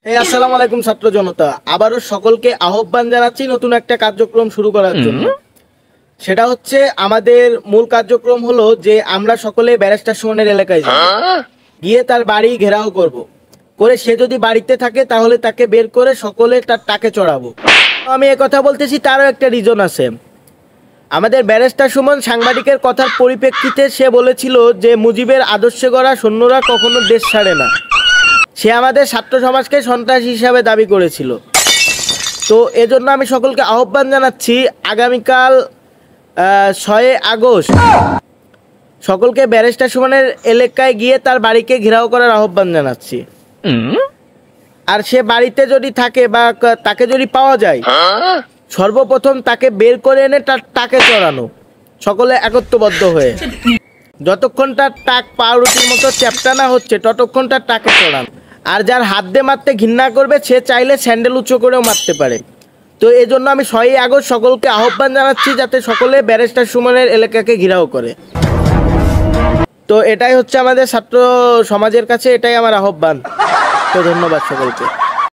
আসসালামু আলাইকুম ছাত্র জনতা, আবারও সকলকে আহ্বান জানাচ্ছি নতুন একটা কার্যক্রম শুরু করার জন্য। সেটা হচ্ছে আমাদের মূল কার্যক্রম হলো যে আমরা সকলে ব্যারিস্টার সুমনের এলাকায় যাব, গিয়ে তার বাড়ি ঘেরাও করব, করে সে যদি বাড়িতে থাকে তাহলে তাকে বের করে সকলে তার টাকে চড়াবো। আমি কথা বলতেছি, তারও একটা রিজন আছে। আমাদের ব্যারিস্টার সুমন সাংবাদিকের কথার পরিপ্রেক্ষিতে সে বলেছিল যে মুজিবের আদর্শে গড়া সৈন্যরা কখনো দেশ ছাড়ে না। সে আমাদের ছাত্র সমাজকে সন্ত্রাসী হিসাবে দাবি করেছিল। তো এজন্য আমি সকলকে আহ্বান জানাচ্ছি, আগামীকাল 6 আগস্ট সকলকে ব্যারিস্টার সুমনের এলাকায় গিয়ে তার বাড়িকে ঘেরাও করার আহ্বান জানাচ্ছি। আর সে বাড়িতে যদি থাকে বা তাকে যদি পাওয়া যায়, সর্বপ্রথম তাকে বের করে এনে তার টাকে চড়ানো, সকলে একত্রবদ্ধ হয়ে। যতক্ষণ তার টাক পাউরুটির মতো চ্যাপ্টা না হচ্ছে ততক্ষণ তার টাকে চড়ানো। আর যার হাত দিয়ে মারতে ঘৃণা করবে সে চাইলে স্যান্ডেল উঁচু করেও মারতে পারে। তো এই জন্য আমি 6 আগস্ট সকলকে আহ্বান জানাচ্ছি যাতে সকলে ব্যারিস্টার সুমনের এলাকাকে ঘেরাও করে। তো এটাই হচ্ছে আমাদের ছাত্র সমাজের কাছে, এটাই আমার আহ্বান। তো ধন্যবাদ সকলকে।